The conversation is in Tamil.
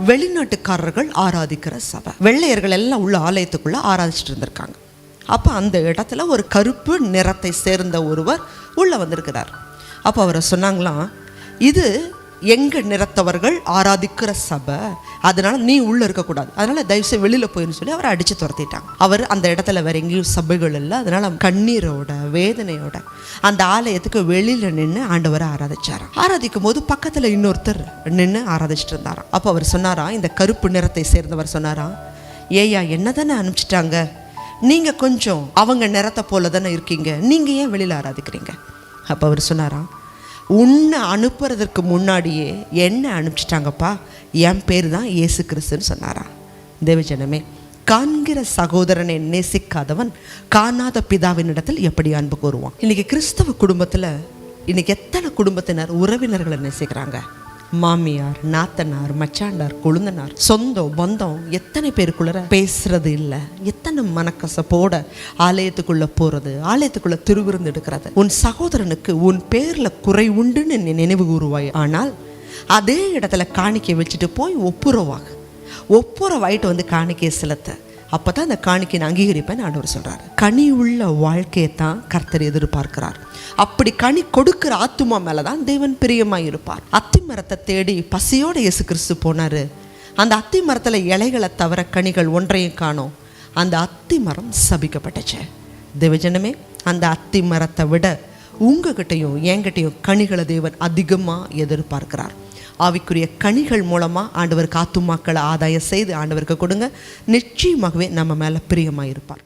வெளிநாட்டுக்காரர்கள் ஆராதிக்கிற சபை. வெள்ளையர்கள் எல்லாம் உள்ள ஆலயத்துக்குள்ள ஆராதிச்சுட்டு இருந்திருக்காங்க. அப்போ அந்த இடத்துல ஒரு கருப்பு நிறத்தை சேர்ந்த ஒருவர் உள்ளே வந்திருக்கிறார். அப்போ அவரை சொன்னாங்களாம், இது எங்கள் நிறத்தவர்கள் ஆராதிக்கிற சபை, அதனால் நீ உள்ளே இருக்கக்கூடாது, அதனால் தயவுசெய்து வெளியில் போயின்னு சொல்லி அவரை அடித்து துரத்திட்டாங்க. அவர் அந்த இடத்துல வேற எங்கேயும் சபைகள் இல்லை. அதனால் கண்ணீரோட வேதனையோட அந்த ஆலயத்துக்கு வெளியில் நின்று ஆண்டவரை ஆராதிச்சாராம். ஆராதிக்கும் போது பக்கத்தில் இன்னொருத்தர் நின்று ஆராதிச்சுட்டு இருந்தாராம். அப்போ அவர் சொன்னாராம், இந்த கருப்பு நிறத்தை சேர்ந்தவர் சொன்னாராம், ஏயா என்ன தானே அனுப்பிச்சிட்டாங்க, நீங்கள் கொஞ்சம் அவங்க நிறத்தை போல தானே இருக்கீங்க, நீங்கள் ஏன் வெளியில் ஆராதிக்கிறீங்க? அப்போ அவர் சொன்னாராம், உன்னை அனுப்புறதுக்கு முன்னாடியே என்ன அனுப்பிச்சிட்டாங்கப்பா, என் பேர் தான் இயேசு கிறிஸ்துன்னு சொன்னாராம். தேவஜனமே, காண்கிற சகோதரனை நேசிக்காதவன் காணாத பிதாவின் இடத்தில் எப்படி அன்பு கூறுவான்? இன்னைக்கு கிறிஸ்தவ குடும்பத்தில் இன்னைக்கு எத்தனை குடும்பத்தினர் உறவினர்களை நேசிக்கிறாங்க? மாமியார், நாத்தனார், மச்சாண்டார், கொழுந்தனார், சொந்தம் பந்தம் எத்தனை பேருக்குள்ள பேசுறது இல்லை. எத்தனை மனக்கசப்போட ஆலயத்துக்குள்ள போறது, ஆலயத்துக்குள்ள திருவிருந்து எடுக்கிறது. உன் சகோதரனுக்கு உன் பேர்ல குறை உண்டுன்னு நீ நினைவு கூறுவாய், ஆனால் அதே இடத்துல காணிக்கை வச்சுட்டு போய் ஒப்புரவாயிட்டு வந்து காணிக்கையை செலுத்த, அப்பதான் அந்த காணிக்கையை அங்கீகரிப்பேன்னு ஆண்டவர் சொல்றாரு. கனி உள்ள வாழ்க்கையை தான் கர்த்தர் எதிர்பார்க்கிறார். அப்படி கனி கொடுக்கிற ஆத்துமா மேலதான் தேவன் பிரியமாய் இருப்பார். அத்தி மரத்தை தேடி பசியோட இயேசு கிறிஸ்து போனாரு. அந்த அத்தி மரத்துல இலைகளை தவிர கனிகள் ஒன்றையும் காணோம். அந்த அத்தி மரம் சபிக்கப்பட்டுச்சு. தேவஜனமே, அந்த அத்தி மரத்தை விட உங்ககிட்டையும் என்கிட்டையும் கனிகளை தேவன் அதிகமா எதிர்பார்க்கிறார். ஆவிக்குரிய கனிகள் மூலமாக ஆண்டவருக்கு ஆத்துமாக்களை ஆதாயம் செய்து ஆண்டவருக்கு கொடுங்க. நிச்சயமாகவே நம்ம மேலே பிரியமாக இருப்பார்.